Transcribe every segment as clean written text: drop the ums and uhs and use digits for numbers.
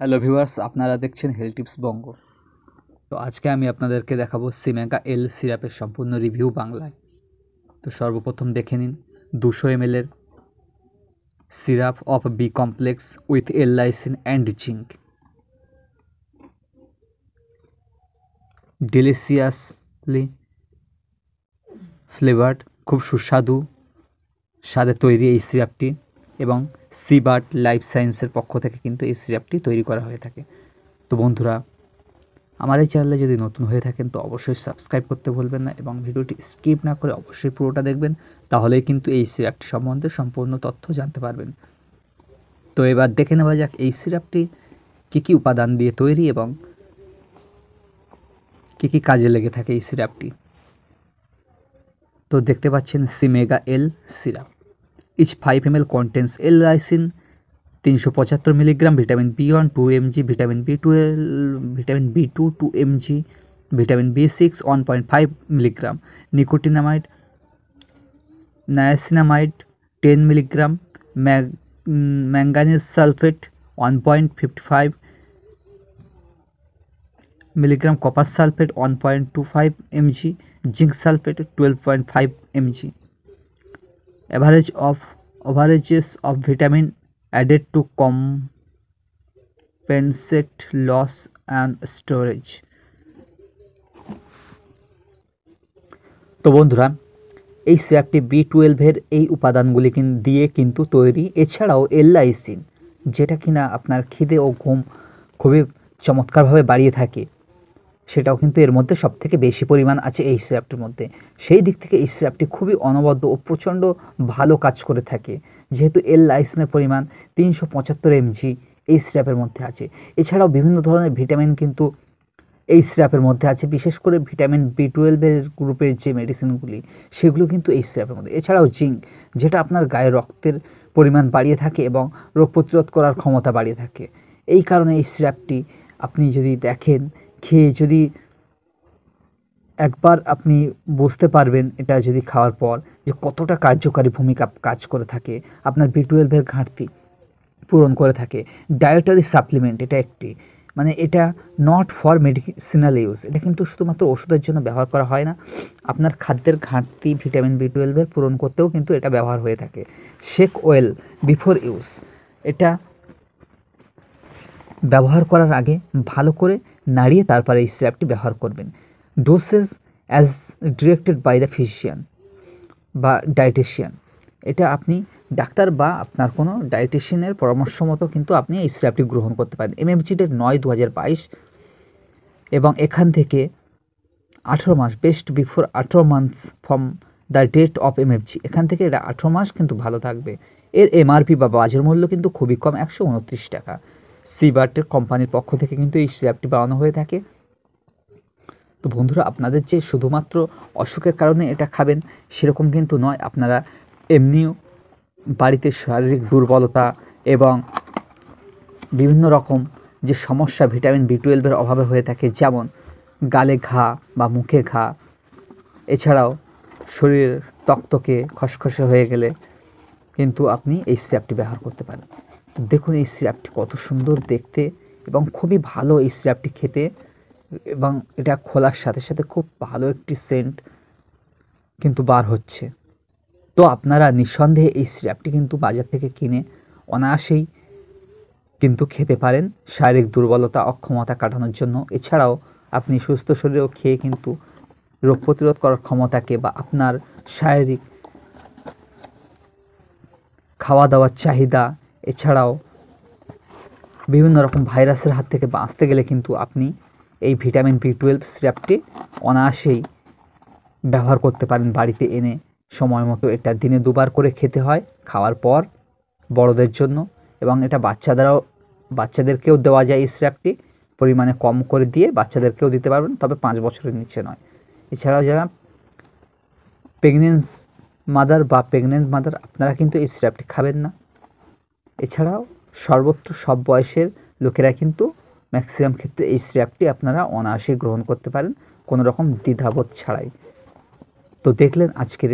Hello viewers, আপনারা দেখছেন health tips বঙ্গ। তো আজকে আমি আপনাদেরকে দেখাবো সিমেগা-এল সিরাপের সম্পূর্ণ রিভিউ বাংলায়। তো সর্বপ্রথম দেখে নিন 200 ml এর syrup of B complex with L lysine and zinc, deliciously flavoured, খুব সুস্বাদু স্বাদে তৈরি এই সিরাপটি এবং সিবার্ট লাইফ সায়েন্সের পক্ষ থেকে কিন্তু এই সিরাপটি তৈরি করা হয়ে থাকে। তো বন্ধুরা, আমার এই চ্যানেলে যদি নতুন হয়ে থাকেন তো অবশ্যই সাবস্ক্রাইব করতে ভুলবেন না এবং ভিডিওটি স্কিপ না করে অবশ্যই পুরোটা দেখবেন, তাহলেই কিন্তু এই সিরাপটি সম্বন্ধে সম্পূর্ণ তথ্য জানতে পারবেন। তো এবার দেখে নেওয়া যাক এই সিরাপটি কী কী উপাদান দিয়ে তৈরি এবং কী কী কাজে লেগে থাকে এই সিরাপটি। তো দেখতে পাচ্ছেন সিমেগা-এল syrup. Each 5 ml contains L lysine 375 milligram, vitamin B1 2 mg, vitamin B2 2 mg, vitamin B6 1.5 milligram, nicotinamide niacinamide 10 milligram, manganese sulphate 1.55 milligram, copper sulphate 1.25 mg, zinc sulphate 12.5 mg। Averages of vitamin added to compensate loss and storage। তো বন্ধুরা, এই সিরাপটি B12 এই উপাদানগুলি দিয়ে কিন্তু তৈরি। এছাড়াও এল-লাইসিন, যেটা কিনা আপনার খিদে ও ঘুম খুবই চমৎকারভাবে বাড়িয়ে থাকে, সেটাও কিন্তু এর মধ্যে সবথেকে বেশি পরিমাণ আছে এই সিরাপটির মধ্যে। সেই দিক থেকে এই সিরাপটি খুবই অনবদ্য ও প্রচণ্ড ভালো কাজ করে থাকে, যেহেতু এল-লাইসিনের পরিমাণ 375 mg এই সিরাপের মধ্যে আছে। এছাড়াও বিভিন্ন ধরনের ভিটামিন কিন্তু এই সিরাপের মধ্যে আছে, বিশেষ করে ভিটামিন B12 গ্রুপের যে মেডিসিনগুলি সেগুলো কিন্তু এই সিরাপের মধ্যে। এছাড়াও জিঙ্ক, যেটা আপনার গায়ে রক্তের পরিমাণ বাড়িয়ে থাকে এবং রোগ প্রতিরোধ করার ক্ষমতা বাড়িয়ে থাকে। এই কারণে এই সিরাপটি আপনি যদি দেখেন, খেয়ে যদি একবার আপনি বুঝতে পারবেন এটা যদি খাওয়ার পর যে কতটা কার্যকারী ভূমিকা কাজ করে থাকে, আপনার B12 ঘাটতি পূরণ করে থাকে। ডায়েটারি সাপ্লিমেন্ট এটা একটি, মানে এটা নট ফর মেডিসিনাল ইউজ, এটা কিন্তু শুধুমাত্র ওষুধের জন্য ব্যবহার করা হয় না, আপনার খাদ্যের ঘাটতি ভিটামিন B12 পূরণ করতেও কিন্তু এটা ব্যবহার হয়ে থাকে। শেক ওয়েল বিফোর ইউজ, এটা ব্যবহার করার আগে ভালো করে নাড়িয়ে তারপরে এই সিরাপটি ব্যবহার করবেন। Dosage as directed by the physician বা ডায়েটিশিয়ান, এটা আপনি ডাক্তার বা আপনার কোনো ডায়েটিশিয়ানের পরামর্শ মতো কিন্তু আপনি এই সিরাপটি গ্রহণ করতে পারেন। এমএফজি ডেট 9/2022 এবং এখান থেকে 18 মাস, best before 18 months from the date of MFG, এখান থেকে এটা 18 মাস কিন্তু ভালো থাকবে। এর এমআরপি বা বাজার মূল্য কিন্তু খুবই কম, 129 টাকা। সিবার্টের কোম্পানির পক্ষ থেকে কিন্তু এই সিরাপটি বানানো হয়ে থাকে। তো বন্ধুরা, আপনাদের যে শুধুমাত্র অসুখের কারণে এটা খাবেন সেরকম কিন্তু নয়, আপনারা এমনিও বাড়িতে শারীরিক দুর্বলতা এবং বিভিন্ন রকম যে সমস্যা ভিটামিন B12 অভাবে হয়ে থাকে, যেমন গালে ঘা বা মুখে ঘা, এছাড়াও শরীর তকতকে খসখসে হয়ে গেলে কিন্তু আপনি এই সিরাপটি ব্যবহার করতে পারেন। তো দেখুন এই সিরাপটি কত সুন্দর দেখতে এবং খুবই ভালো এই সিরাপটি খেতে, এবং এটা খোলার সাথে সাথে খুব ভালো একটি সেন্ট কিন্তু বার হচ্ছে। তো আপনারা নিঃসন্দেহে এই সিরাপটি কিন্তু বাজার থেকে কিনে অনায়াসেই কিন্তু খেতে পারেন শারীরিক দুর্বলতা অক্ষমতা কাটানোর জন্য। এছাড়াও আপনি সুস্থ শরীরেও খেয়ে কিন্তু রোগ প্রতিরোধ করার ক্ষমতাকে বা আপনার শারীরিক খাওয়া দাওয়ার চাহিদা, এছাড়াও বিভিন্ন রকম ভাইরাসের হাত থেকে বাঁচতে গেলে কিন্তু আপনি এই ভিটামিন B12 সিরাপটি অনায়াসেই ব্যবহার করতে পারেন বাড়িতে এনে সময় মতো। এটা দিনে 2 বার করে খেতে হয়, খাওয়ার পর বড়দের জন্য, এবং এটা বাচ্চাদেরকেও দেওয়া যায়। এই সিরাপটি পরিমাণে কম করে দিয়ে বাচ্চাদেরকেও দিতে পারবেন, তবে 5 বছরের নিচে নয়। এছাড়াও যারা প্রেগনেন্ট মাদার আপনারা কিন্তু এই সিরাপটি খাবেন না। এছাড়াও সর্বত্র সব বয়সের লোকেরা কিন্তু ম্যাক্সিমাম ক্ষেত্রে এই সিরাপটি আপনারা অনায়াসে গ্রহণ করতে পারেন কোনো রকম দ্বিধাবোধ ছাড়াই। তো দেখলেন আজকের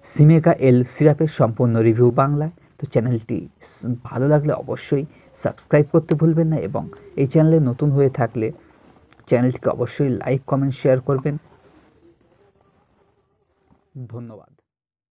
সিমেগা-এল সিরাপের সম্পূর্ণ রিভিউ বাংলায়। তো চ্যানেলটি ভালো লাগলে অবশ্যই সাবস্ক্রাইব করতে ভুলবেন না, এবং এই চ্যানেলে নতুন হয়ে থাকলে চ্যানেলটিকে অবশ্যই লাইক, কমেন্ট, শেয়ার করবেন। ধন্যবাদ।